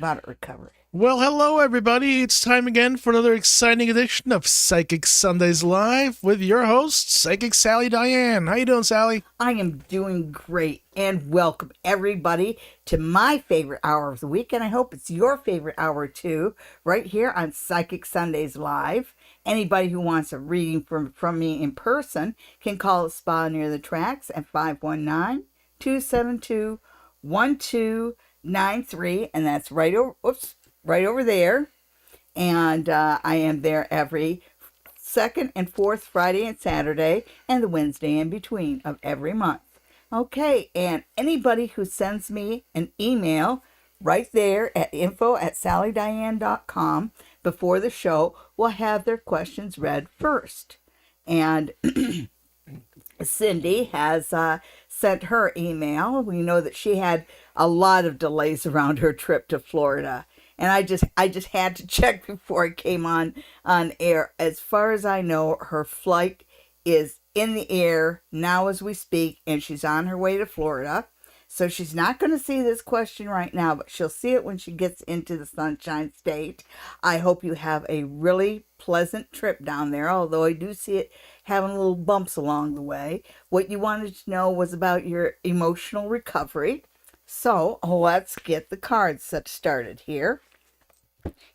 about recovery. Well, hello everybody. It's time again for another exciting edition of Psychic Sundays Live with your host, Psychic Sally Diane. How you doing, Sally? I am doing great, and welcome everybody to my favorite hour of the week, and I hope it's your favorite hour too, right here on Psychic Sundays Live. Anybody who wants a reading from me in person can call a spa near the tracks at 519-272-1293, and that's right over there. And I am there every second and fourth Friday and Saturday, and the Wednesday in between of every month. Okay, and anybody who sends me an email right there at info@sallydiane.com before the show will have their questions read first. And Cindy has sent her email. We know that she had a lot of delays around her trip to Florida. And I just had to check before I came on air. As far as I know, her flight is in the air now as we speak, and she's on her way to Florida. So she's not going to see this question right now, but she'll see it when she gets into the Sunshine State. I hope you have a really pleasant trip down there, although I do see it having little bumps along the way. What you wanted to know was about your emotional recovery. So let's get the cards started here.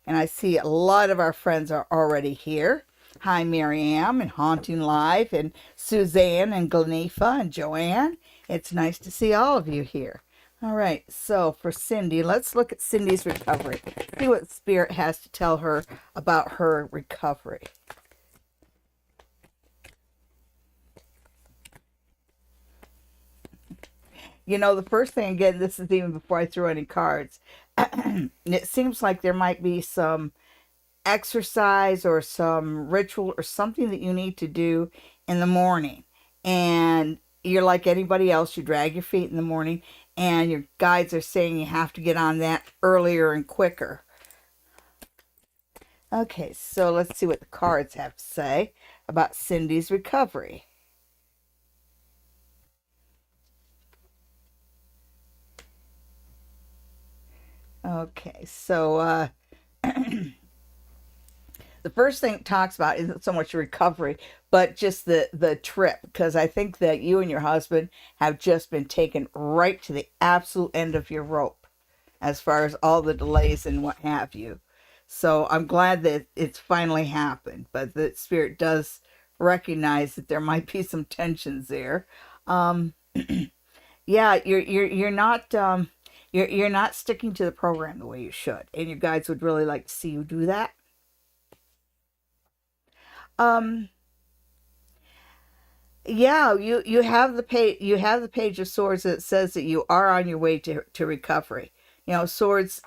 And I see a lot of our friends are already here. Hi, Marianne and Haunting Live and Suzanne and Glenifa and Joanne. It's nice to see all of you here. All right, so for Cindy, let's look at Cindy's recovery. See what Spirit has to tell her about her recovery. You know, the first thing, again, this is even before I threw any cards. It seems like there might be some exercise or some ritual or something that you need to do in the morning. And you're like anybody else, you drag your feet in the morning, and your guides are saying you have to get on that earlier and quicker. Okay, so let's see what the cards have to say about Cindy's recovery. Okay, so the first thing it talks about isn't so much recovery, but just the trip, because I think that you and your husband have just been taken right to the absolute end of your rope as far as all the delays and what have you. So I'm glad that it's finally happened, but the Spirit does recognize that there might be some tensions there. Yeah, you're not you're not sticking to the program the way you should, and your guides would really like to see you do that. Yeah, you have the page of swords that says that you are on your way to recovery. You know, swords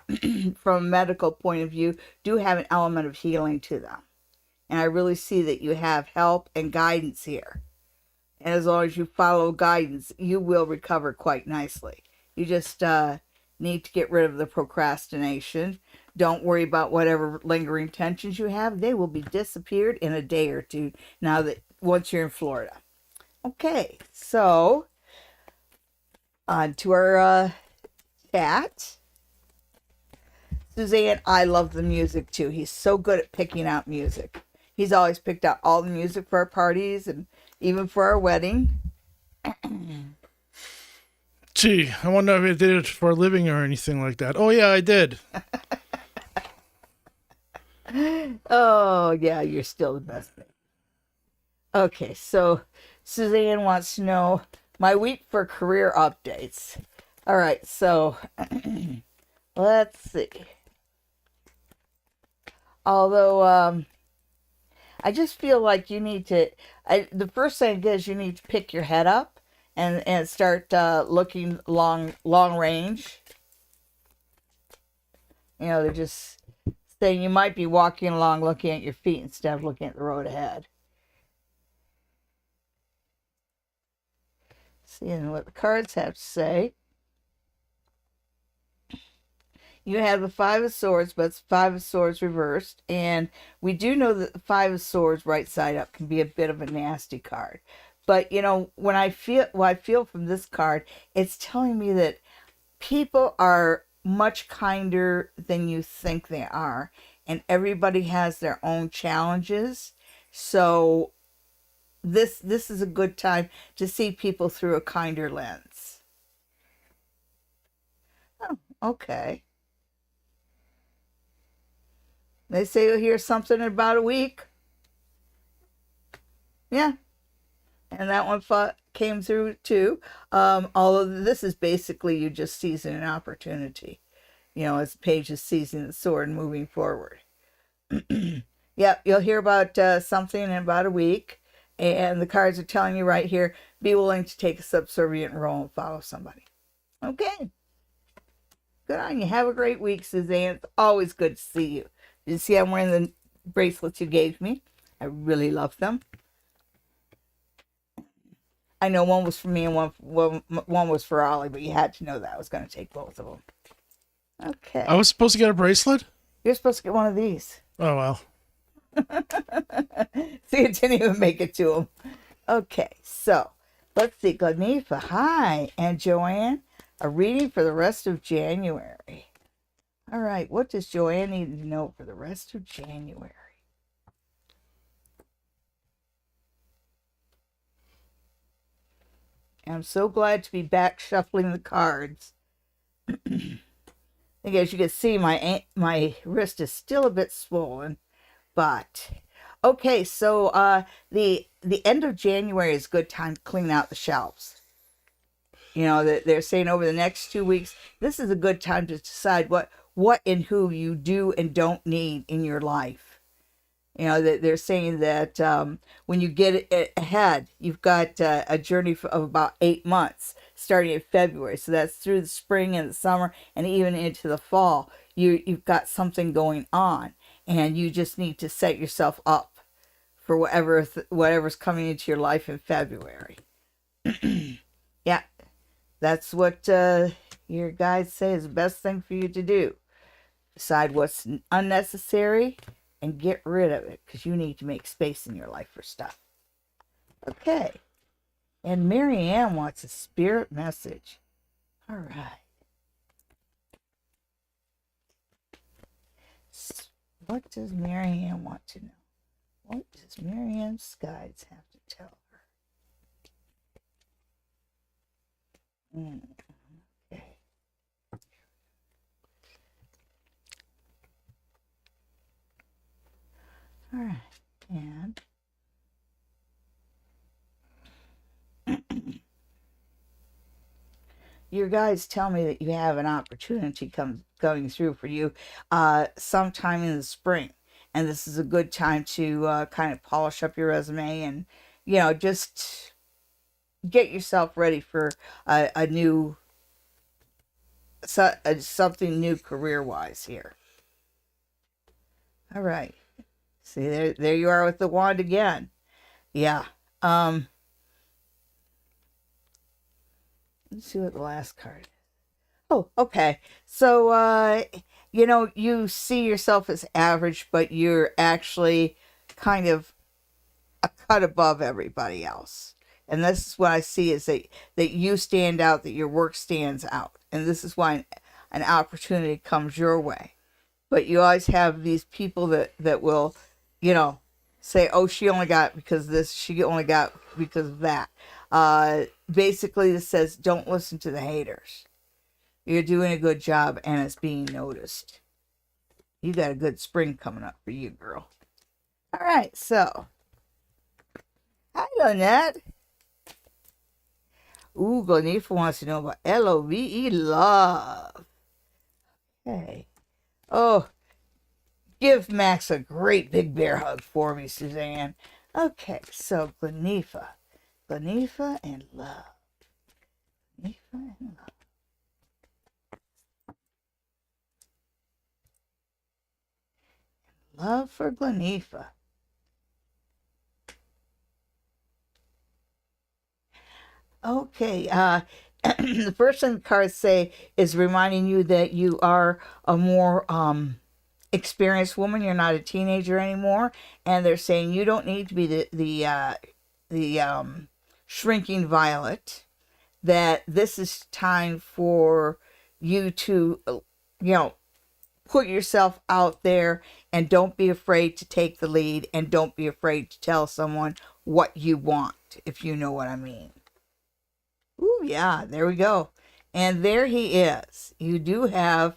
from a medical point of view do have an element of healing to them. And I really see that you have help and guidance here. And as long as you follow guidance, you will recover quite nicely. You just need to get rid of the procrastination. Don't worry about whatever lingering tensions you have. They will be disappeared in a day or two now that once you're in Florida. Okay, so on to our chat. Suzanne, I love the music too. He's so good at picking out music. He's always picked out all the music for our parties and even for our wedding. Gee, I wonder if he did it for a living or anything like that. Oh, yeah, I did. Oh, yeah, you're still the best thing. Okay, so Suzanne wants to know my week for career updates. All right, so let's see. Although I just feel like you need to, the first thing is you need to pick your head up and start looking long range. You know, they're just saying you might be walking along looking at your feet instead of looking at the road ahead. Seeing what the cards have to say. You have the Five of Swords, but it's Five of Swords reversed. And we do know that the Five of Swords right side up can be a bit of a nasty card. But, you know, what I feel from this card, it's telling me that people are much kinder than you think they are. And everybody has their own challenges. So this is a good time to see people through a kinder lens. Oh, okay. They say you'll hear something in about a week. Yeah. And that one came through too. Although this is basically you just seizing an opportunity. As Paige is seizing the sword and moving forward. Yep, you'll hear about something in about a week. And the cards are telling you right here, be willing to take a subservient role and follow somebody. Okay. Good on you. Have a great week, Suzanne. It's always good to see you. You see I'm wearing the bracelets you gave me. I really love them. I know one was for me and one was for Ollie, but you had to know that I was going to take both of them. Okay. I was supposed to get a bracelet? You're supposed to get one of these. Oh, well. See, it didn't even make it to him. Okay, so let's see. Ganifa, hi. And Joanne, a reading for the rest of January. All right, what does Joanne need to know for the rest of January? I'm so glad to be back shuffling the cards. I think as you can see, my wrist is still a bit swollen, but okay. So the end of January is a good time to clean out the shelves. They're saying over the next 2 weeks, this is a good time to decide what and who you do and don't need in your life. That they're saying that when you get ahead, you've got a journey of about 8 months starting in February. So that's through the spring and the summer and even into the fall. You've got something going on, and you just need to set yourself up for whatever's coming into your life in February. Yeah, that's what your guides say is the best thing for you to do. Decide what's unnecessary and get rid of it, because you need to make space in your life for stuff. Okay. And Marianne wants a spirit message. All right. What does Marianne want to know? What does Marianne's guides have to tell her? Okay. All right. And your guides tell me that you have an opportunity going through for you sometime in the spring. And this is a good time to kind of polish up your resume and, just get yourself ready for a new, something new career-wise here. All right. See, there you are with the wand again. Yeah. Let's see what the last card is. Oh, okay. So, you see yourself as average, but you're actually kind of a cut above everybody else. And this is what I see is that you stand out, that your work stands out. And this is why an opportunity comes your way. But you always have these people that will, say, oh, she only got because of this, she only got because of that. Basically, this says, don't listen to the haters. You're doing a good job, and it's being noticed. You got a good spring coming up for you, girl. All right, so. Hi, Lynette. Ooh, Ganifa wants to know about LOVE, love. Okay. Oh, give Max a great big bear hug for me, Suzanne. Okay, so Ganifa and love. Ganifa and love. Love for Ganifa. Okay, the first thing the cards say is reminding you that you are a more experienced woman. You're not a teenager anymore, and they're saying you don't need to be the shrinking violet. That this is time for you to you know, put yourself out there and don't be afraid to take the lead and don't be afraid to tell someone what you want, if you know what I mean. Ooh, yeah, there we go. And there he is. You do have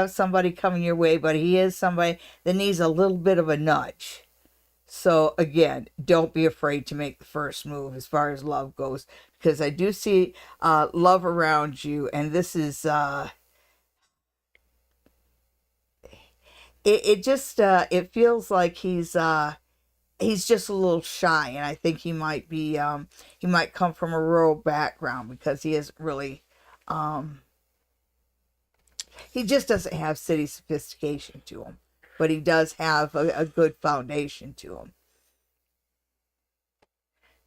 somebody coming your way, but he is somebody that needs a little bit of a nudge. So again, don't be afraid to make the first move as far as love goes, because I do see love around you, and this is it just it feels like he's just a little shy, and I think he might come from a rural background because he isn't really he just doesn't have city sophistication to him, but he does have a good foundation to him.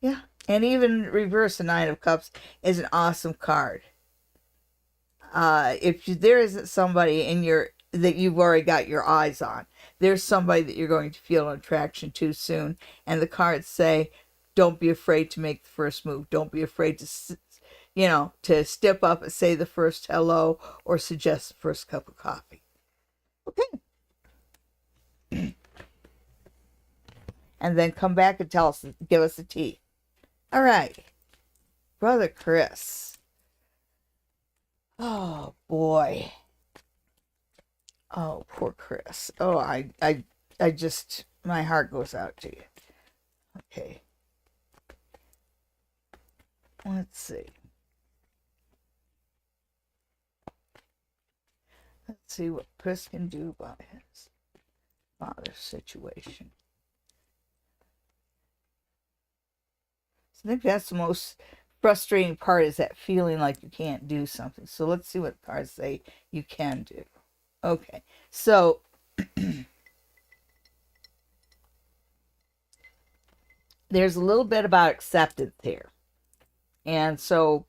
Yeah, and even reverse the Nine of Cups is an awesome card. If there isn't somebody in your that you've already got your eyes on, there's somebody that you're going to feel an attraction to soon. And the cards say, don't be afraid to make the first move. Don't be afraid to step up and say the first hello or suggest the first cup of coffee. Okay. And then come back and give us the tea. All right. Brother Chris. Oh, boy. Oh, poor Chris. Oh, I just, my heart goes out to you. Okay. Let's see. Let's see what Chris can do about his father's situation. So I think that's the most frustrating part, is that feeling like you can't do something. So let's see what the cards say you can do. Okay, so there's a little bit about acceptance here. And so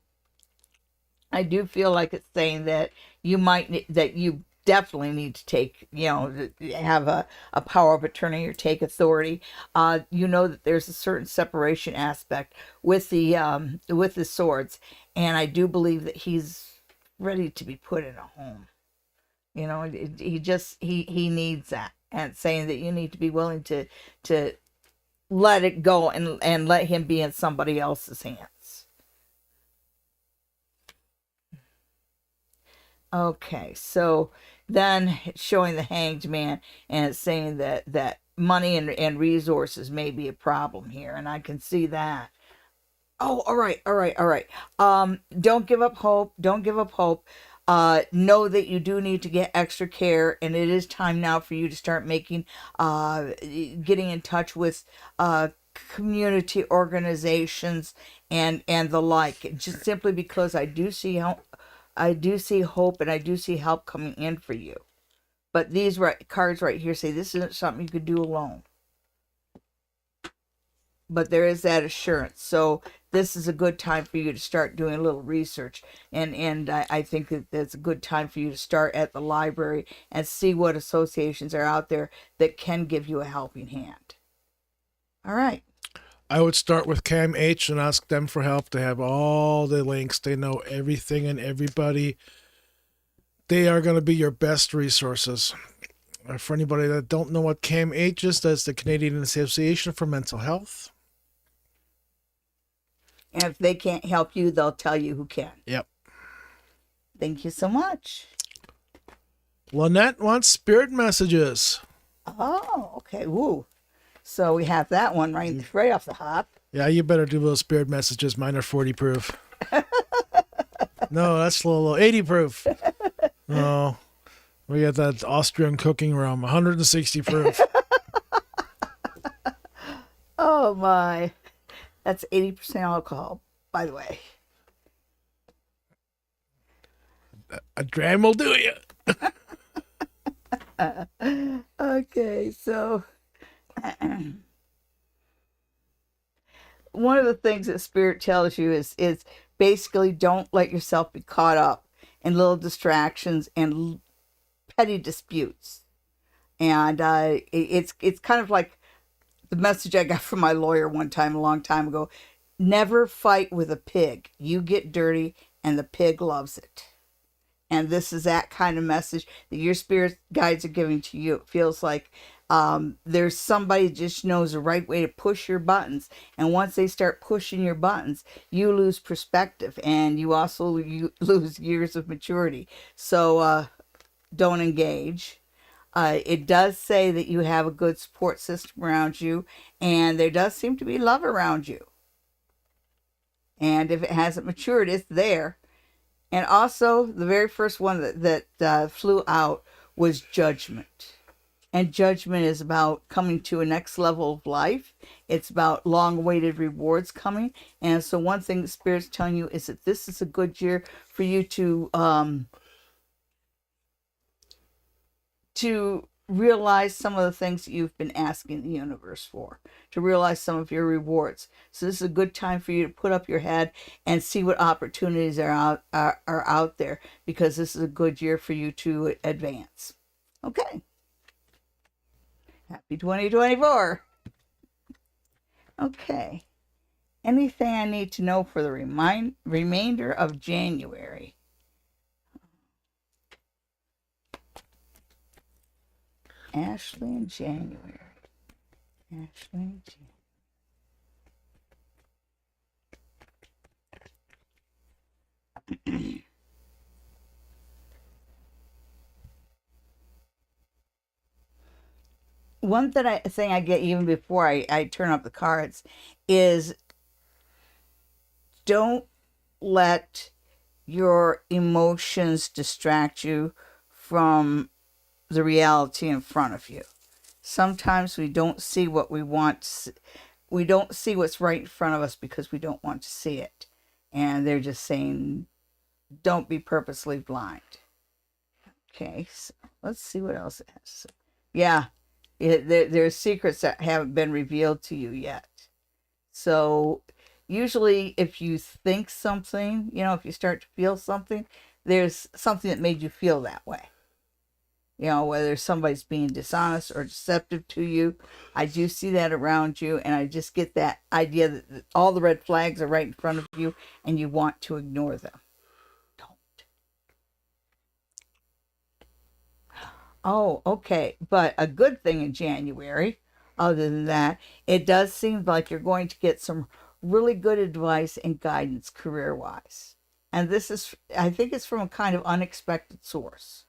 I do feel like it's saying that you definitely need to take, have a power of attorney or take authority. You know that there's a certain separation aspect with the swords, and I do believe that he's ready to be put in a home. He needs that, and saying that you need to be willing to let it go and let him be in somebody else's hands. Okay, so then it's showing the Hanged Man, and it's saying that money and resources may be a problem here, and I can see that. Oh, all right, all right, all right. Don't give up hope. Don't give up hope. Know that you do need to get extra care, and it is time now for you to start getting in touch with community organizations and the like. Just simply because I do see hope, and I do see help coming in for you. But these cards right here say this isn't something you could do alone. But there is that assurance. So this is a good time for you to start doing a little research. And I think that it's a good time for you to start at the library and see what associations are out there that can give you a helping hand. All right. I would start with Cam H and ask them for help. They have all the links. They know everything and everybody. They are going to be your best resources. For anybody that don't know what Cam H is, that's the Canadian Association for Mental Health. And if they can't help you, they'll tell you who can. Yep. Thank you so much. Lynette wants spirit messages. Oh, okay. Woo. So we have that one right off the hop. Yeah, you better do those spirit messages. Mine are 40 proof. No, that's a little 80 proof. No, we got that Austrian cooking rum, 160 proof. Oh, my. That's 80% alcohol, by the way. A dram will do you. Okay, so one of the things that Spirit tells you is basically don't let yourself be caught up in little distractions and petty disputes. And it's kind of like the message I got from my lawyer one time, a long time ago. Never fight with a pig. You get dirty and the pig loves it. And this is that kind of message that your spirit guides are giving to you. It feels like there's somebody that just knows the right way to push your buttons. And once they start pushing your buttons, you lose perspective, and you lose years of maturity. So don't engage. It does say that you have a good support system around you, and there does seem to be love around you. And if it hasn't matured, it's there. And also, the very first one that flew out was judgment. And judgment is about coming to a next level of life. It's about long-awaited rewards coming. And so one thing the Spirit's telling you is that this is a good year for you to realize some of the things that you've been asking the universe for, to realize some of your rewards. So this is a good time for you to put up your head and see what opportunities are out there, because this is a good year for you to advance. Okay. Happy 2024. Okay. Anything I need to know for the remainder of January? Ashley in January. Ashley in January. One thing I get even before I turn up the cards is don't let your emotions distract you from the reality in front of you. Sometimes we don't see what we want. We don't see what's right in front of us because we don't want to see it. And they're just saying, don't be purposely blind. Okay, so let's see what else it has. Yeah, there's secrets that haven't been revealed to you yet. So usually if you think something, if you start to feel something, there's something that made you feel that way. Whether somebody's being dishonest or deceptive to you. I do see that around you, and I just get that idea that all the red flags are right in front of you, and you want to ignore them. Don't. Oh, okay. But a good thing in January, other than that, it does seem like you're going to get some really good advice and guidance career-wise. And this is, I think it's from a kind of unexpected source.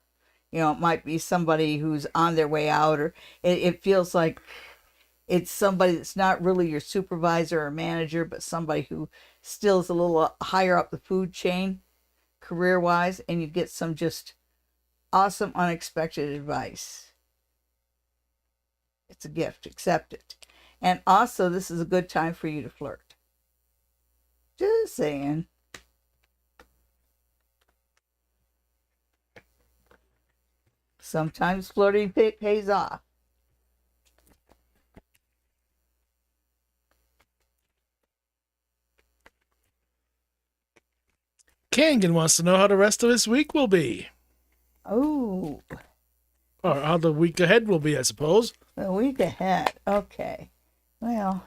It might be somebody who's on their way out, or it feels like it's somebody that's not really your supervisor or manager, but somebody who still is a little higher up the food chain career-wise, and you get some just awesome, unexpected advice. It's a gift. Accept it. And also, this is a good time for you to flirt. Just saying. Sometimes flirting pays off. Kangan wants to know how the rest of this week will be. Oh. Or how the week ahead will be, I suppose. The week ahead. Okay. Well,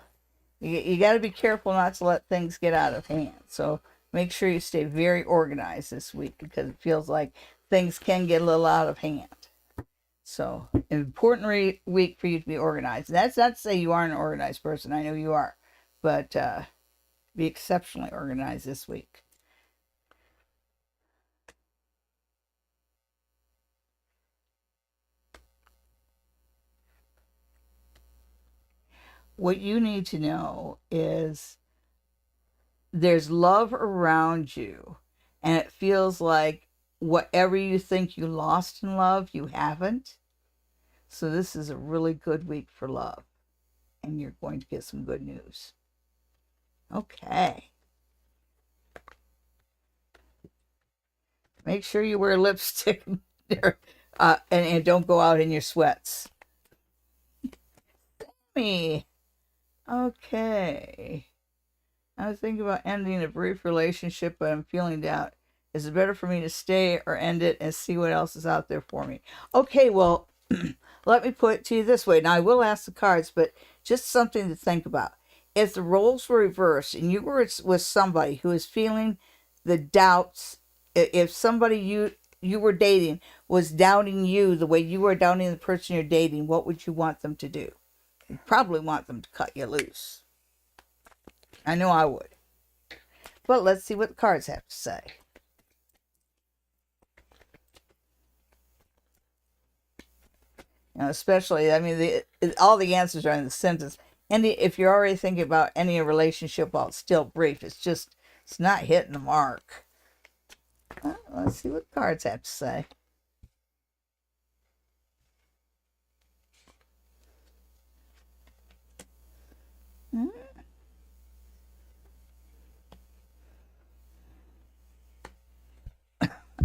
you got to be careful not to let things get out of hand. So make sure you stay very organized this week, because it feels like things can get a little out of hand. So, an important week for you to be organized. That's not to say you aren't an organized person. I know you are. But be exceptionally organized this week. What you need to know is there's love around you, and it feels like whatever you think you lost in love, you haven't. So this is a really good week for love, and you're going to get some good news. Okay. Make sure you wear lipstick and don't go out in your sweats. Me. Okay. I was thinking about ending a brief relationship, but I'm feeling doubt. Is it better for me to stay or end it and see what else is out there for me? Okay, well, let me put it to you this way. Now, I will ask the cards, but just something to think about. If the roles were reversed and you were with somebody who is feeling the doubts, if somebody you were dating was doubting you the way you were doubting the person you're dating, what would you want them to do? You'd probably want them to cut you loose. I know I would. But let's see what the cards have to say. You know, especially, I mean, all the answers are in the sentence. And if you're already thinking about ending a relationship while it's still brief, it's not hitting the mark. Well, let's see what the cards have to say.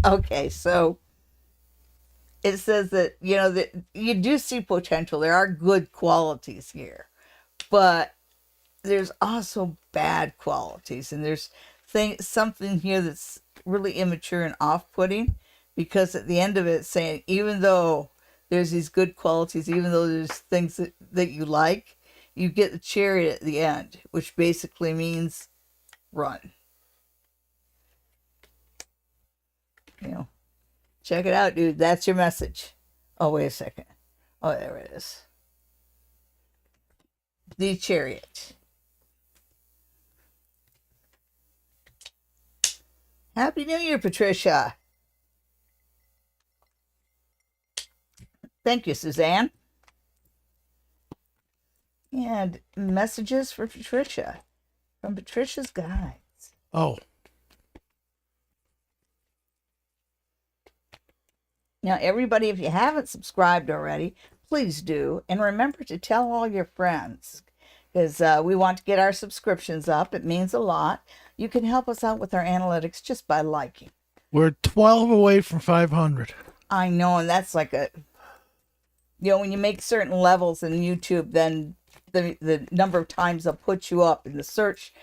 Okay, so it says that, you know, that you do see potential. There are good qualities here, but there's also bad qualities, and there's something here that's really immature and off-putting, because at the end of it, it's saying even though there's these good qualities, even though there's things that you like, you get the chariot at the end, which basically means run. You know, check it out, dude. That's your message. Oh, wait a second. Oh, there it is. The chariot. Happy New Year, Patricia. Thank you, Suzanne. And messages for Patricia from Patricia's Guides. Oh. Now, everybody, if you haven't subscribed already, please do. And remember to tell all your friends, because we want to get our subscriptions up. It means a lot. You can help us out with our analytics just by liking. We're 12 away from 500. I know, and that's like a... You know, when you make certain levels in YouTube, then the number of times they'll put you up in the search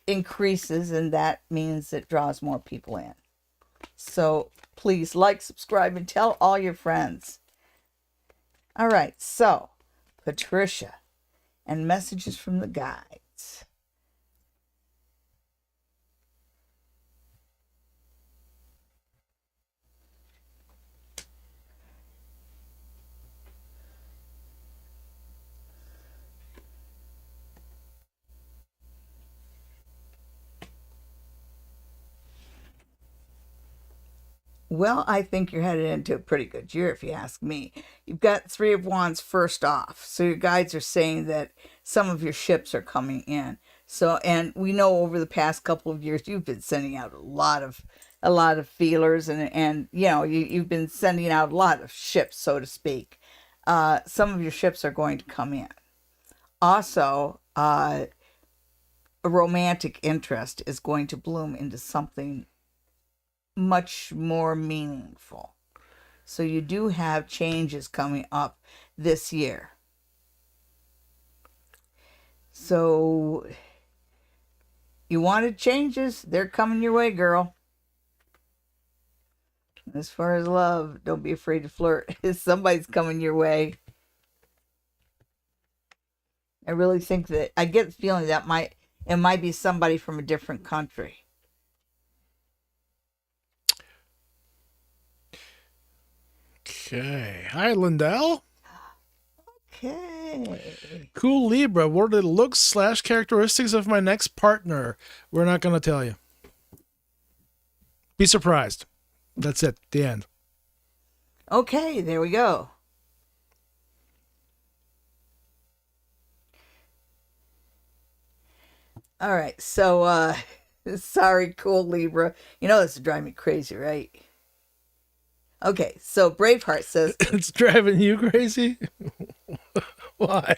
increases, and that means it draws more people in. So please like, subscribe, and tell all your friends. All right, so Patricia and messages from the guides. Well, I think you're headed into a pretty good year, if you ask me. You've got Three of Wands first off. So your guides are saying that some of your ships are coming in. So, and we know over the past couple of years, you've been sending out a lot of feelers, and you know, you've been sending out a lot of ships, so to speak. Some of your ships are going to come in. Also, a romantic interest is going to bloom into something much more meaningful. So you do have changes coming up this year. So you wanted changes, they're coming your way, girl. As far as love, don't be afraid to flirt. Somebody's coming your way. I really think that I get the feeling that it might be somebody from a different country. Okay. Hi, Lindell. Okay. Cool Libra. What are the looks/characteristics of my next partner? We're not going to tell you. Be surprised. That's it. The end. Okay, there we go. All right, so, sorry, cool Libra. You know this is driving me crazy, right? Okay, so Braveheart says... It's driving you crazy? Why?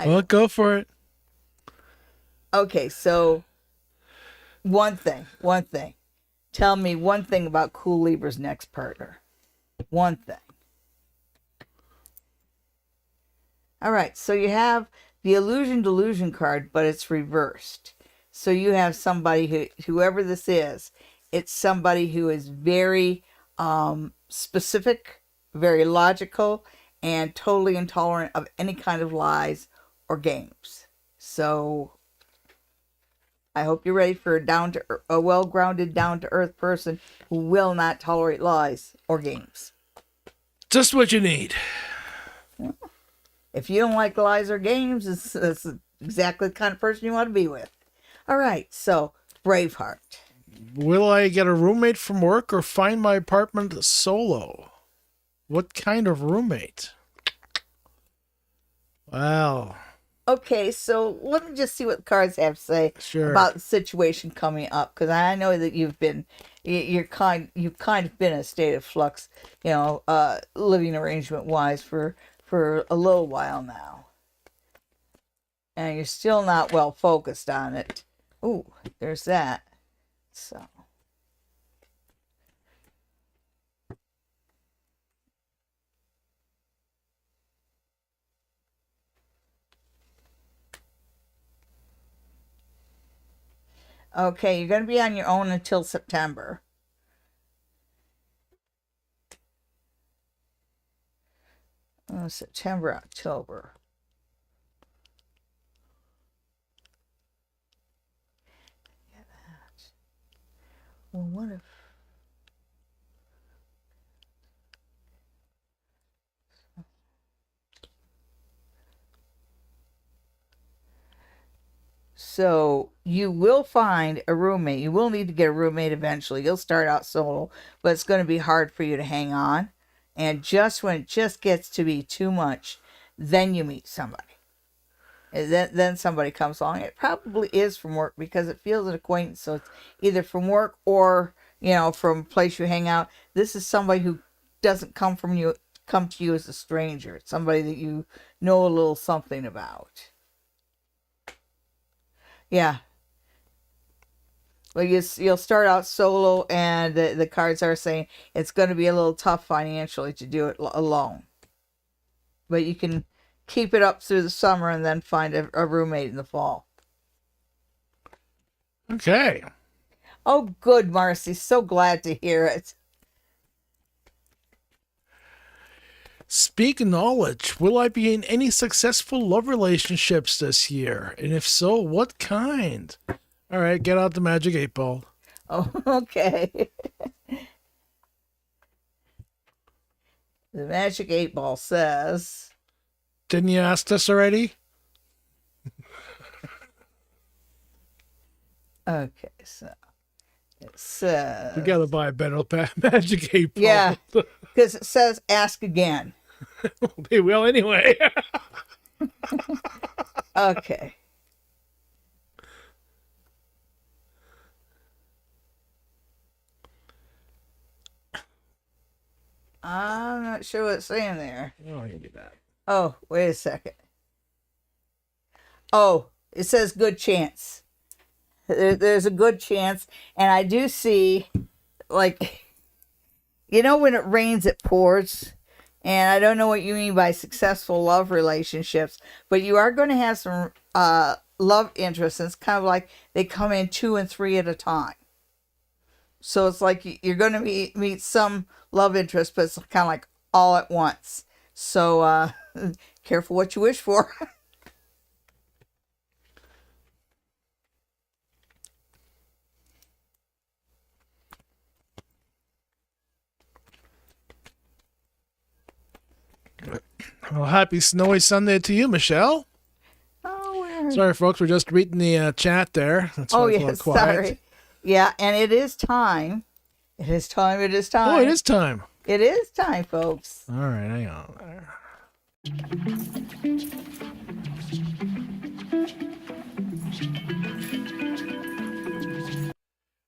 Well, go for it. Okay, so one thing. Tell me one thing about cool Libra's next partner. One thing. All right, so you have the Illusion Delusion card, but it's reversed. So you have somebody whoever this is, it's somebody who is very specific, very logical, and totally intolerant of any kind of lies or games. So I hope you're ready for a well-grounded, down-to-earth person who will not tolerate lies or games. Just what you need. If you don't like lies or games, it's exactly the kind of person you want to be with. All right, so Braveheart. Will I get a roommate from work or find my apartment solo? What kind of roommate? Well, Okay, so let me just see what the cards have to say sure. about the situation coming up, because I know that you've kind of been in a state of flux, living arrangement wise for a little while now, and you're still not well focused on it. Ooh, there's that. So. Okay, you're going to be on your own until September. September, October. Yeah, that. Well, what if... So you will find a roommate. You will need to get a roommate eventually. You'll start out solo, but it's going to be hard for you to hang on. And just when it just gets to be too much, then you meet somebody. And then somebody comes along. It probably is from work because it feels an acquaintance. So it's either from work or, from a place you hang out. This is somebody who doesn't come to you as a stranger. It's somebody that you know a little something about. Yeah. Well, you'll start out solo, and the cards are saying it's going to be a little tough financially to do it alone. But you can keep it up through the summer and then find a roommate in the fall. Okay. Oh, good, Marcy. So glad to hear it. Speak knowledge. Will I be in any successful love relationships this year? And if so, what kind? All right, get out the magic 8-ball. Oh, okay. The magic 8-ball says... Didn't you ask this already? Okay, so it says... We gotta buy a better magic 8-ball. Yeah, because it says ask again. They will anyway. Okay. I'm not sure what it's saying there. Oh, you do that. Oh, wait a second. Oh, it says good chance. There's a good chance. And I do see, like, when it rains, it pours. And I don't know what you mean by successful love relationships, but you are going to have some love interests. It's kind of like they come in 2 and 3 at a time. So it's like you're going to meet some love interest, but it's kind of like all at once. So careful what you wish for. Well, happy snowy Sunday to you, Michelle. Oh, sorry, folks. We're just reading the chat there. That's why it's a little quiet. Sorry. Yeah, and it is time. It is time. It is time. Oh, it is time. It is time, folks. All right, hang on.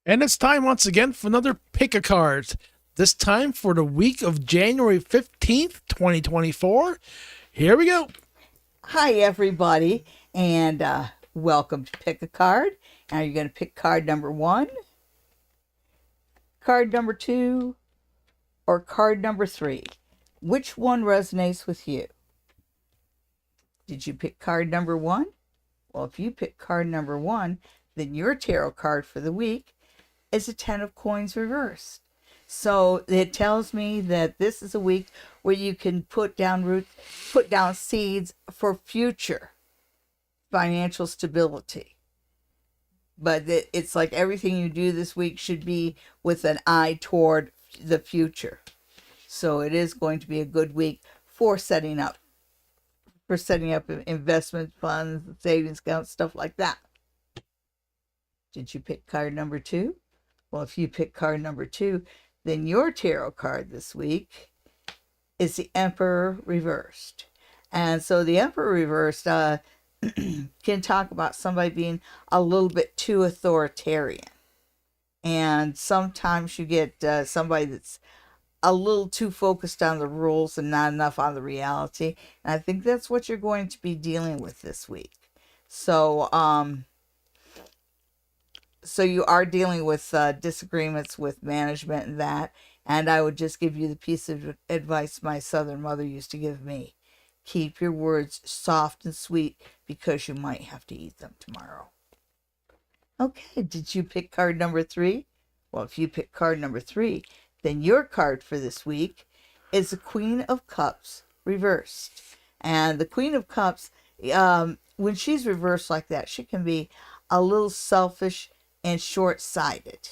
And it's time once again for another pick a card. This time for the week of January 15th, 2024. Here we go. Hi, everybody, and welcome to Pick a Card. Now you're going to pick card number 1, card number 2, or card number 3. Which one resonates with you? Did you pick card number 1? Well, if you pick card number 1, then your tarot card for the week is a 10 of coins reversed. So it tells me that this is a week where you can put down roots, put down seeds for future financial stability. But it's like everything you do this week should be with an eye toward the future. So it is going to be a good week for setting up investment funds, savings accounts, stuff like that. Did you pick card number 2? Well, if you pick card number 2, then your tarot card this week is the Emperor reversed. And so the Emperor reversed can talk about somebody being a little bit too authoritarian. And sometimes you get somebody that's a little too focused on the rules and not enough on the reality. And I think that's what you're going to be dealing with this week. So, so you are dealing with disagreements with management and that. And I would just give you the piece of advice my Southern mother used to give me. Keep your words soft and sweet because you might have to eat them tomorrow. Okay, did you pick card number 3? Well, if you pick card number 3, then your card for this week is the Queen of Cups reversed. And the Queen of Cups, when she's reversed like that, she can be a little selfish and short-sighted.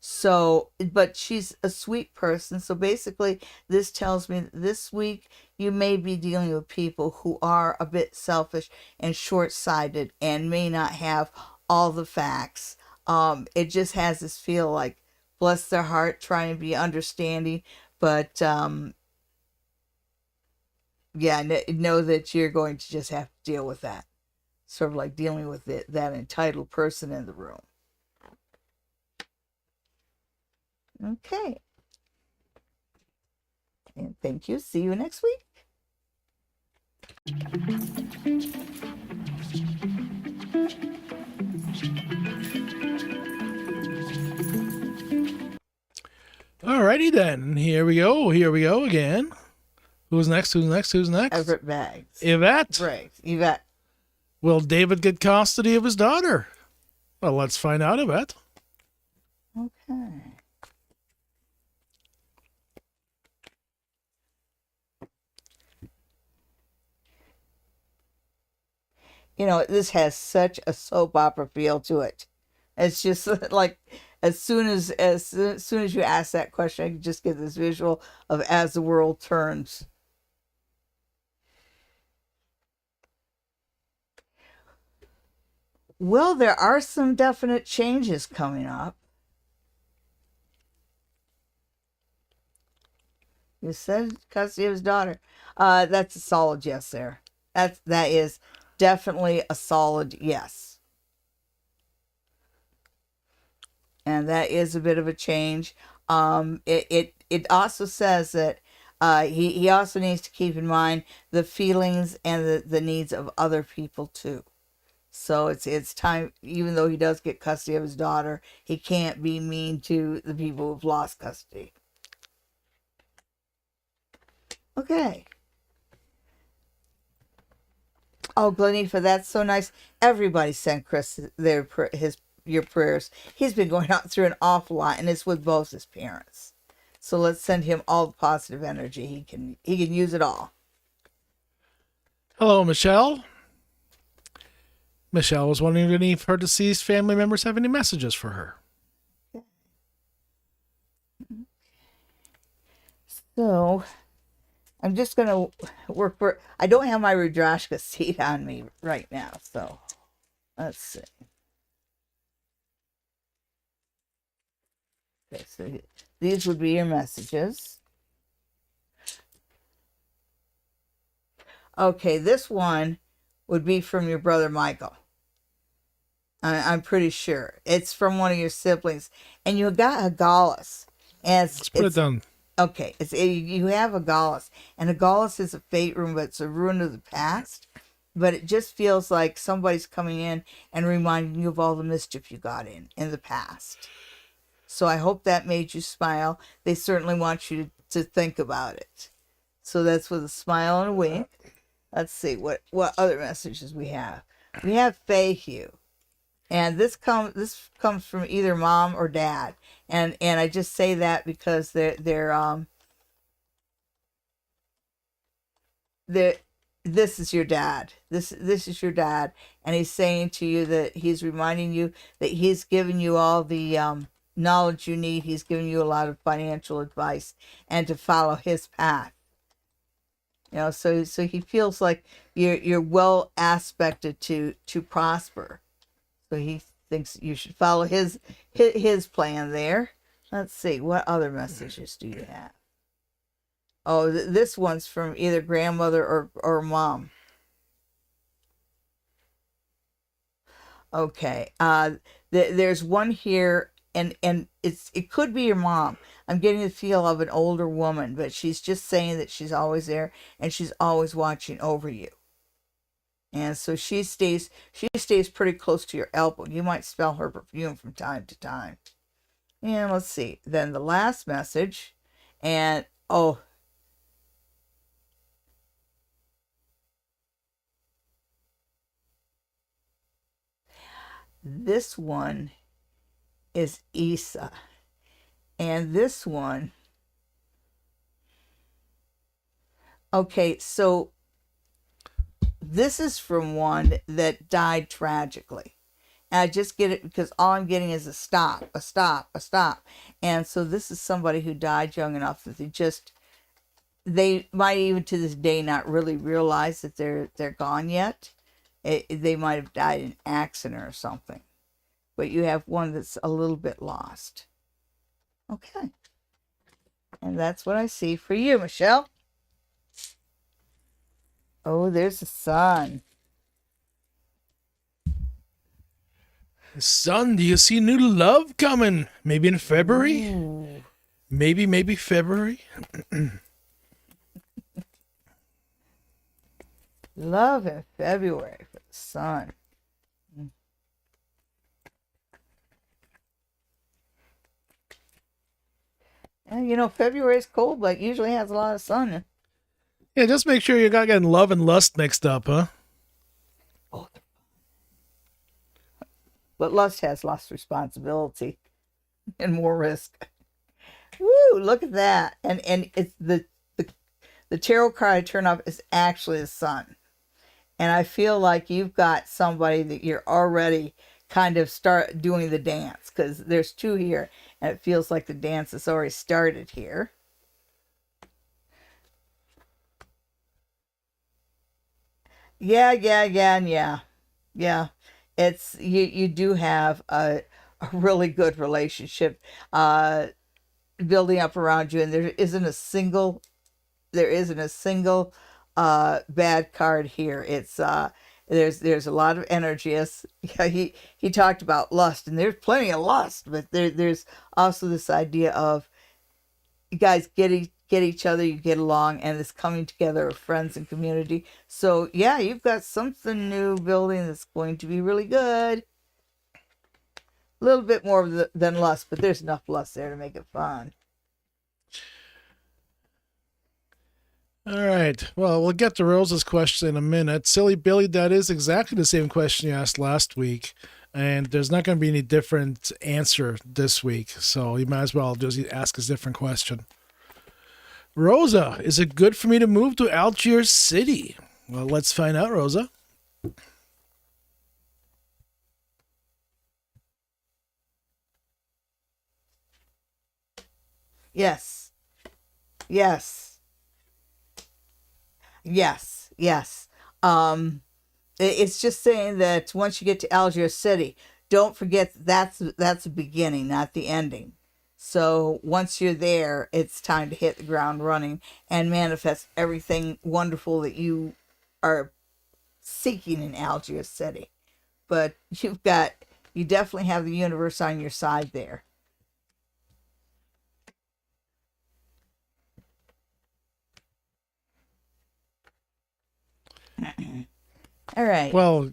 So, but she's a sweet person. So basically, this tells me that this week you may be dealing with people who are a bit selfish and short-sighted and may not have all the facts. It just has this feel like, bless their heart, trying to be understanding, but know that you're going to just have to deal with that. Sort of like dealing with that entitled person in the room. Okay. And thank you. See you next week. Alrighty then. Here we go. Here we go again. Who's next? Who's next? Who's next? Everett Bags. Yvette. Right. Yvette. Will David get custody of his daughter? Well, let's find out, Yvette. Okay. You know, this has such a soap opera feel to it. It's just like as soon as you ask that question, I can just get this visual of as the world turns. Well, there are some definite changes coming up. You said custody of his daughter. That's a solid yes there. That is definitely a solid yes. And that is a bit of a change. It also says that he also needs to keep in mind the feelings and the needs of other people too. So it's time, even though he does get custody of his daughter, he can't be mean to the people who've lost custody. Okay. Oh, Glenifa, that's so nice. Everybody sent Chris your prayers. He's been going out through an awful lot, and it's with both his parents. So let's send him all the positive energy he can use it all. Hello, Michelle. Michelle was wondering if any of her deceased family members have any messages for her. So I'm just going to work for... I don't have my Rudrashka seat on me right now, so let's see. Okay, so these would be your messages. Okay, this one would be from your brother Michael. I'm pretty sure. It's from one of your siblings. And you got a Gallus. And Let's put it down. Okay, you have a Gallus. And a Gallus is a fate rune, but it's a rune of the past. But it just feels like somebody's coming in and reminding you of all the mischief you got in the past. So I hope that made you smile. They certainly want you to think about it. So that's with a smile and a wink. Let's see what other messages we have. We have Fayhue. And this comes from either mom or dad. And I just say that because they're this is your dad. This is your dad, and he's saying to you that he's reminding you that he's given you all the knowledge you need. He's giving you a lot of financial advice, and to follow his path. So he feels like you're well aspected to prosper. So he thinks you should follow his plan there. Let's see, what other messages do you have? Oh, this one's from either grandmother or mom. Okay. There's one here, and it could be your mom. I'm getting the feel of an older woman, but she's just saying that she's always there and she's always watching over you. And so she stays pretty close to your elbow. You might smell her perfume from time to time. And let's see. Then the last message, and oh, this one is Isa. And this one, okay, so this is from one that died tragically. And I just get it because all I'm getting is a stop, a stop, a stop. And so this is somebody who died young enough that they might even to this day not really realize that they're gone yet. They might have died in an accident or something. But you have one that's a little bit lost. Okay. And that's what I see for you, Michelle. Oh, there's the sun. Son, do you see new love coming? Maybe in February? Ooh. Maybe February? Love in February for the sun. And February is cold, but usually has a lot of sun. Yeah, just make sure you're not getting love and lust mixed up, huh? Oh, but lust has less responsibility and more risk. Woo! Look at that, and it's the tarot card I turn up is actually the sun, and I feel like you've got somebody that you're already kind of start doing the dance because there's two here, and it feels like the dance has already started here. Yeah. It's you do have a really good relationship building up around you, and there isn't a single bad card here. It's there's a lot of energy. Yes, yeah, he talked about lust, and there's plenty of lust, but there's also this idea of you guys get each other, you get along, and this coming together of friends and community. So yeah, you've got something new building that's going to be really good. A little bit more than lust, but there's enough lust there to make it fun. All right. Well, we'll get to Rosa's question in a minute. Silly Billy, that is exactly the same question you asked last week. And there's not going to be any different answer this week. So you might as well just ask a different question. Rosa, is it good for me to move to Algiers City? Well, let's find out, Rosa. Yes. Yes. Yes. It's just saying that once you get to Algiers City, don't forget that's the beginning, not the ending. So once you're there, it's time to hit the ground running and manifest everything wonderful that you are seeking in Algiers City. But you definitely have the universe on your side there. All right. Well,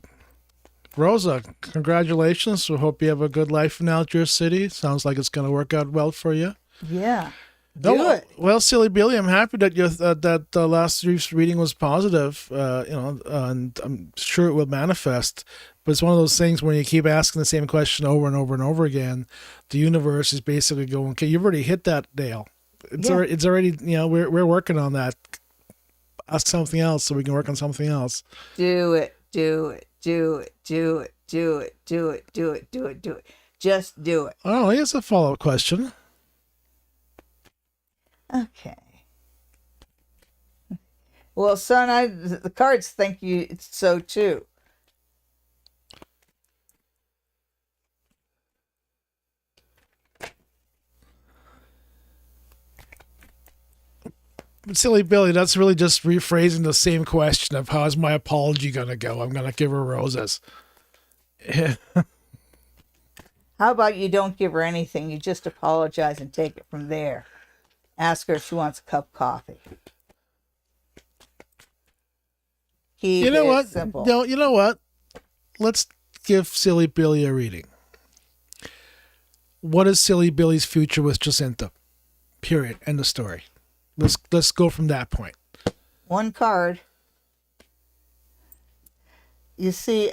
Rosa, congratulations. We hope you have a good life in Algiers City. Sounds like it's going to work out well for you. Yeah. Do it. Well, Silly Billy, I'm happy that that the last week's reading was positive. And I'm sure it will manifest. But it's one of those things when you keep asking the same question over and over and over again, the universe is basically going, "Okay, you've already hit that nail. It's already we're working on that. ask something else so we can work on something else. Do it, do it, do it, do it, do it, do it, do it, do it, do it. Just do it. Oh, here's a follow-up question. Okay. Well, son, the cards think you so too. Silly Billy, that's really just rephrasing the same question of how's my apology going to go? I'm going to give her roses. How about you don't give her anything? You just apologize and take it from there. Ask her if she wants a cup of coffee. Keep You know it what? simple. No, you know what? Let's give Silly Billy a reading. What is Silly Billy's future with Jacinta? Period. End of story. Let's go from that point. One card. You see,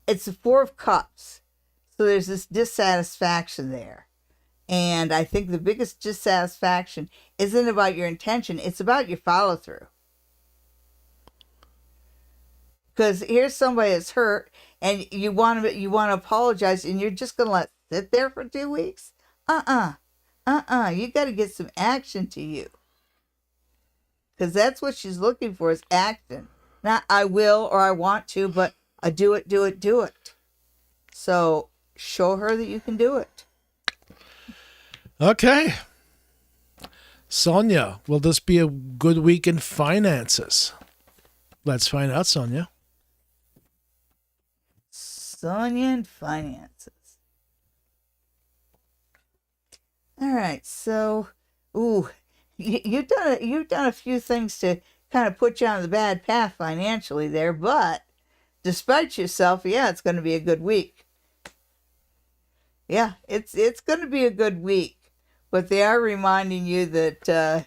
it's the Four of Cups. So there's this dissatisfaction there. And I think the biggest dissatisfaction isn't about your intention. It's about your follow through. Because here's somebody that's hurt and you want to apologize and you're just going to let it sit there for 2 weeks? You got to get some action to you. Because that's what she's looking for is action. Not I will or I want to, but I do it, do it, do it. So show her that you can do it. Okay. Sonia, will this be a good week in finances? Let's find out, Sonia. Sonia and finances. All right, so, you've done a few things to kind of put you on the bad path financially there, but despite yourself, yeah, it's going to be a good week. Yeah, it's going to be a good week, but they are reminding you that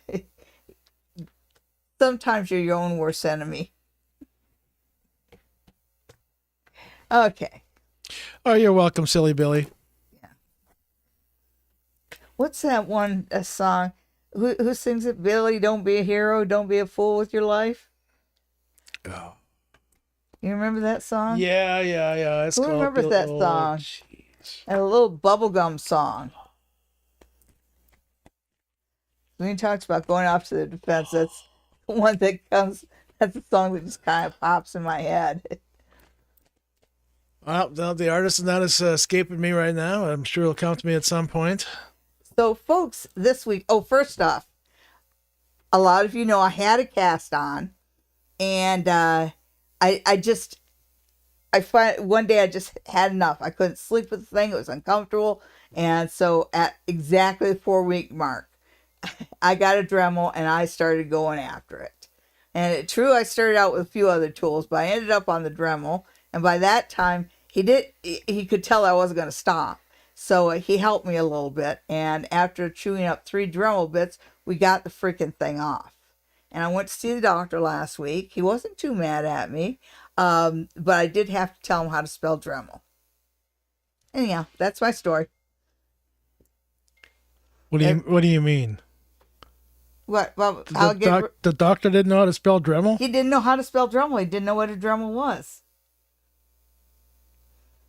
sometimes you're your own worst enemy. Okay. Oh, you're welcome, Silly Billy. Yeah. What's that one song? Who sings it? Billy, don't be a hero, don't be a fool with your life. Oh. You remember that song? Yeah. It's Who remembers that song? Jeez. And a little bubblegum song. When he talks about going off to the defense, that's the one that comes. That's the song that just kind of pops in my head. Well, the artist is not escaping me right now. I'm sure it'll come to me at some point. So, folks, this week, first off, a lot of you know I had a cast on, and I find one day I just had enough. I couldn't sleep with the thing; it was uncomfortable, and so at exactly the 4-week mark, I got a Dremel and I started going after it. And true, I started out with a few other tools, but I ended up on the Dremel, and by that time he could tell I wasn't going to stop. So he helped me a little bit, and after chewing up 3 Dremel bits, we got the freaking thing off. And I went to see the doctor last week. He wasn't too mad at me, but I did have to tell him how to spell Dremel. Anyhow, that's my story. What do you mean? What? Well, The doctor didn't know how to spell Dremel? He didn't know how to spell Dremel. He didn't know what a Dremel was.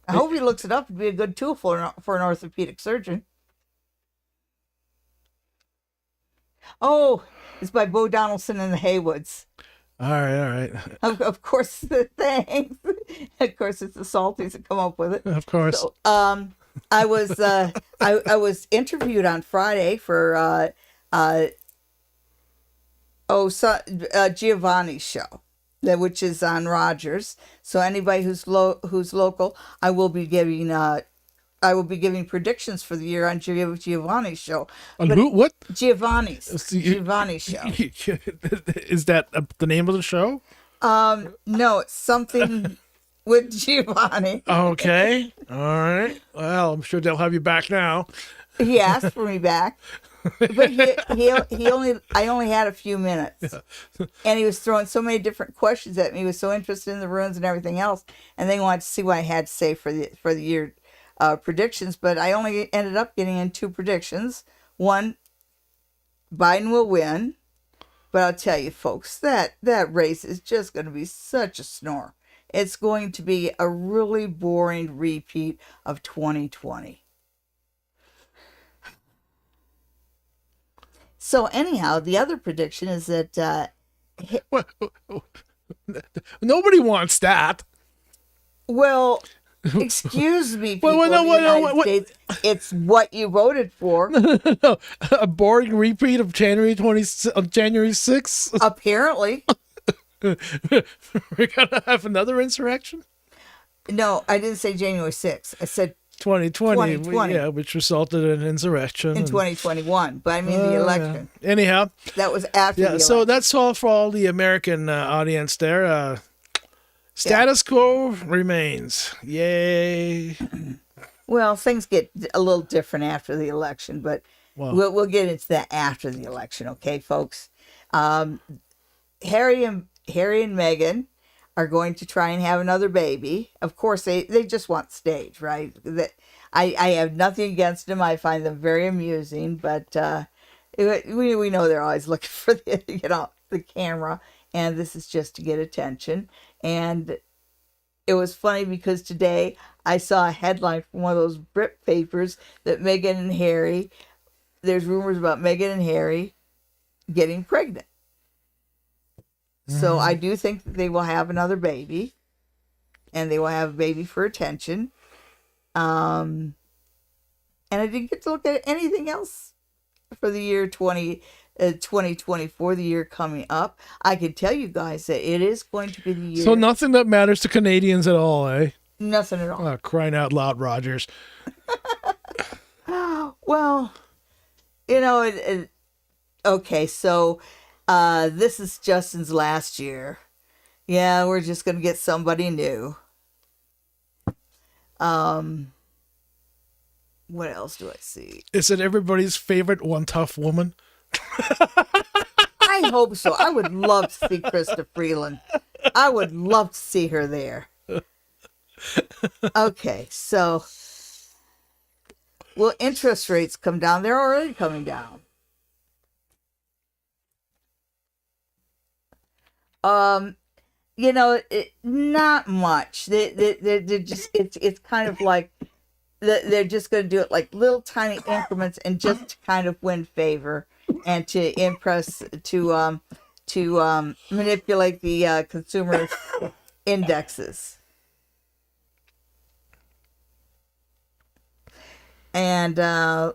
I hope he looks it up. It'd be a good tool for an orthopedic surgeon. Oh, it's by Bo Donaldson and the Haywoods. All right. Of course, thanks. Of course, it's the Salties that come up with it. Of course. So, I was I was interviewed on Friday for Giovanni's show, which is on Rogers. So anybody who's local, I will be giving predictions for the year on Giovanni's show. On who? What? Giovanni's show. Is that the name of the show? No, it's something with Giovanni. Okay. All right. Well, I'm sure they'll have you back now. He asked for me back, but I only had a few minutes, and he was throwing so many different questions at me. He was so interested in the runes and everything else, and they wanted to see what I had to say for the year predictions. But I only ended up getting in 2 predictions. One, Biden will win, But I'll tell you, folks, that race is just going to be such a snore. It's going to be a really boring repeat of 2020. So anyhow, the other prediction is that Well, nobody wants that. well, excuse me, people Well, no, of the well, no, United States, it's what you voted for. no, a boring repeat of January 6th. Apparently. We're gonna have another insurrection. No, I didn't say January 6th. I said 2020, 2020. yeah, which resulted in insurrection in and- 2021. But I mean the election. Yeah. Anyhow, That was after the yeah. election. So that's all for all the American audience there. Status quo remains. Yay. Well, things get a little different after the election, but Well, we'll get into that after the election, okay, folks? Harry and Meghan are going to try and have another baby. Of course, they just want stage, right? That I have nothing against them. I find them very amusing, but we know they're always looking for the camera, and this is just to get attention. And it was funny because today I saw a headline from one of those Brit papers that Meghan and Harry. There's rumors about Meghan and Harry getting pregnant. So I do think that they will have another baby, and they will have a baby for attention. And I didn't get to look at anything else for the year 2024, the year coming up. I can tell you guys that it is going to be the year. so nothing that matters to Canadians at all, eh? Nothing at all. Oh, crying out loud, Rogers. Well, okay, so this is Justin's last year. Yeah, we're just going to get somebody new. What else do I see? Is it everybody's favorite one tough woman? I hope so. I would love to see Krista Freeland. I would love to see her there. Okay, so will interest rates come down? They're already coming down. Not much. They're just it's kind of like they're just going to do it like little tiny increments and just to kind of win favor and to impress to manipulate the consumer indexes. And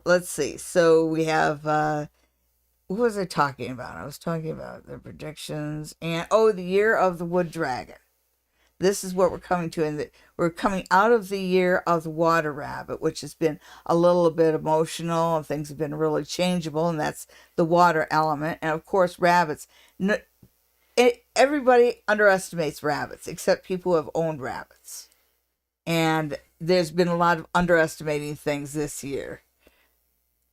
let's see. So we have what was I talking about? I was talking about the predictions and the year of the wood dragon. This is what we're coming to, and we're coming out of the year of the water rabbit, which has been a little bit emotional and things have been really changeable, and that's the water element. And of course, rabbits. Everybody underestimates rabbits, except people who have owned rabbits. And there's been a lot of underestimating things this year.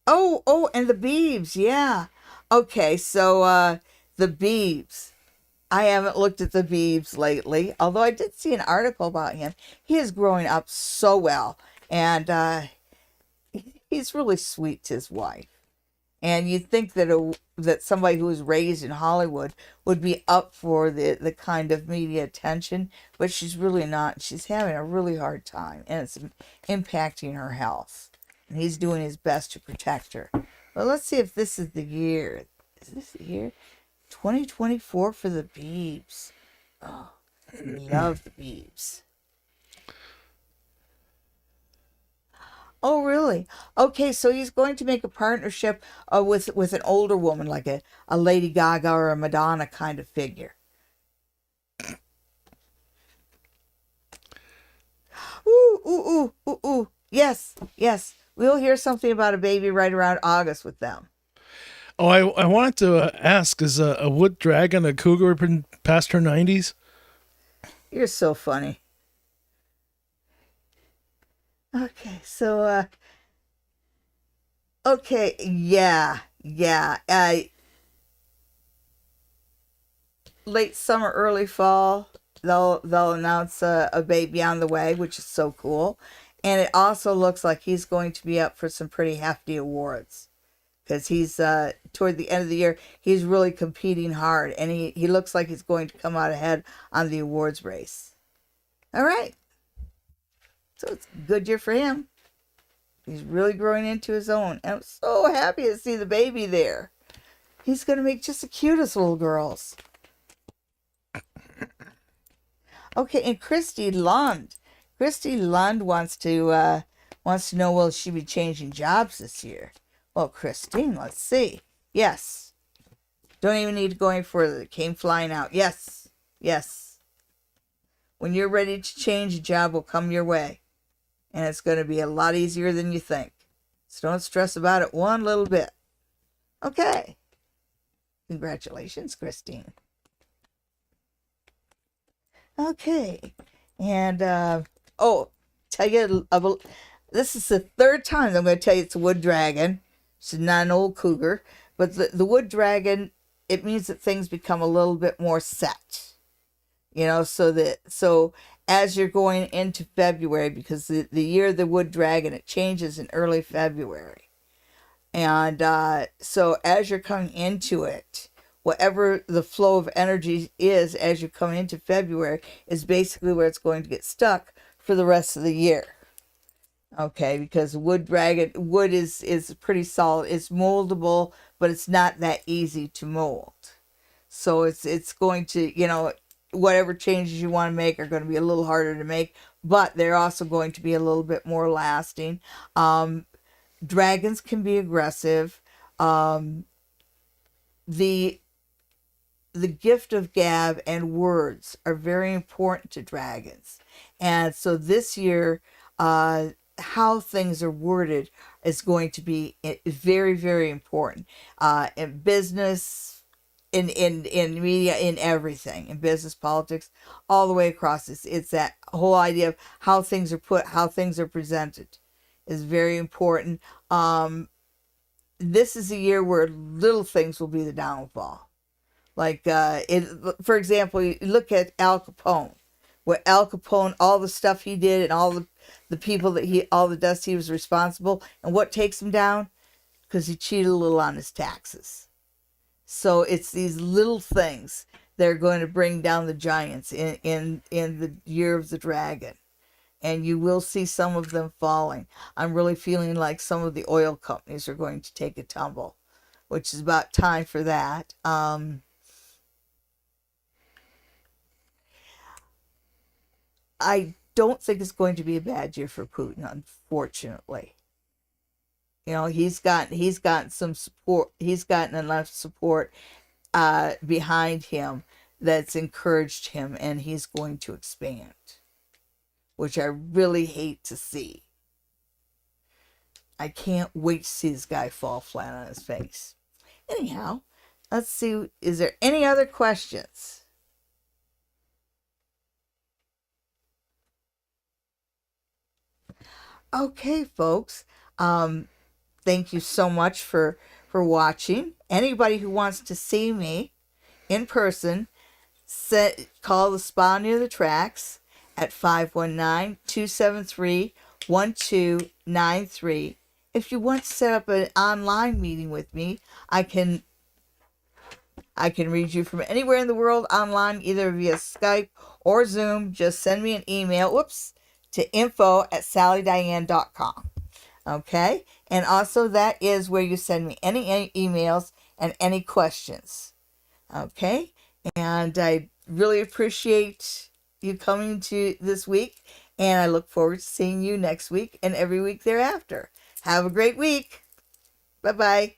Oh, and the Beebs, yeah. Okay, so the Beebs. I haven't looked at the Beebs lately, although I did see an article about him. He is growing up so well, and he's really sweet to his wife. And you'd think that somebody who was raised in Hollywood would be up for the kind of media attention, but she's really not. She's having a really hard time, and it's impacting her health. And he's doing his best to protect her. Well, let's see if this is the year. Is this the year? 2024 for the Beebs. Oh, I love the Beebs. Oh, really? Okay, so he's going to make a partnership with an older woman, like a Lady Gaga or a Madonna kind of figure. Ooh. Yes. We'll hear something about a baby right around August with them. Oh, I wanted to ask, is a wood dragon a cougar past her 90s? You're so funny. Okay, so, okay, yeah. Late summer, early fall, they'll announce a baby on the way, which is so cool. And it also looks like he's going to be up for some pretty hefty awards. because he's toward the end of the year, he's really competing hard, and he looks like he's going to come out ahead on the awards race. All right. So it's a good year for him. He's really growing into his own. And I'm so happy to see the baby there. He's going to make just the cutest little girls. Okay, and Christy Lund. Christy Lund wants to know, will she be changing jobs this year? Well, Christine, let's see. Yes. Don't even need to go any further. It came flying out. Yes. Yes. When you're ready to change, a job will come your way. And it's going to be a lot easier than you think. So don't stress about it one little bit. Okay. Congratulations, Christine. Okay. And, tell you, this is the third time I'm going to tell you it's a wood dragon. It's not an old cougar. But the wood dragon, it means that things become a little bit more set. So as you're going into February, because the year of the wood dragon, it changes in early February. And so as you're coming into it, whatever the flow of energy is as you come into February is basically where it's going to get stuck for the rest of the year. Okay, because wood is pretty solid. It's moldable, but it's not that easy to mold. So it's going to, whatever changes you want to make are going to be a little harder to make, but they're also going to be a little bit more lasting. Dragons can be aggressive. The gift of gab and words are very important to dragons. And so this year, how things are worded is going to be very, very important. In business, in media, in everything, in business, politics, all the way across. It's that whole idea of how things are put, how things are presented is very important. This is a year where little things will be the downfall. Like, for example, you look at Al Capone. What Al Capone, all the stuff he did and all the people all the dust he was responsible, and what takes him down? Because he cheated a little on his taxes. So it's these little things that are going to bring down the giants in the year of the dragon. And you will see some of them falling. I'm really feeling like some of the oil companies are going to take a tumble, which is about time for that. I don't think it's going to be a bad year for Putin, unfortunately. He's gotten some support. He's gotten enough support behind him that's encouraged him, and he's going to expand, which I really hate to see. I can't wait to see this guy fall flat on his face. Anyhow, let's see. Is there any other questions? Okay, folks. Thank you so much for watching. Anybody who wants to see me in person, call the Spa Near the Tracks at 519-273-1293. If you want to set up an online meeting with me, I can read you from anywhere in the world online, either via Skype or Zoom. Just send me an email, to info@sallydiane.com. Okay? And also that is where you send me any emails and any questions. Okay? And I really appreciate you coming to this week, and I look forward to seeing you next week and every week thereafter. Have a great week. Bye-bye.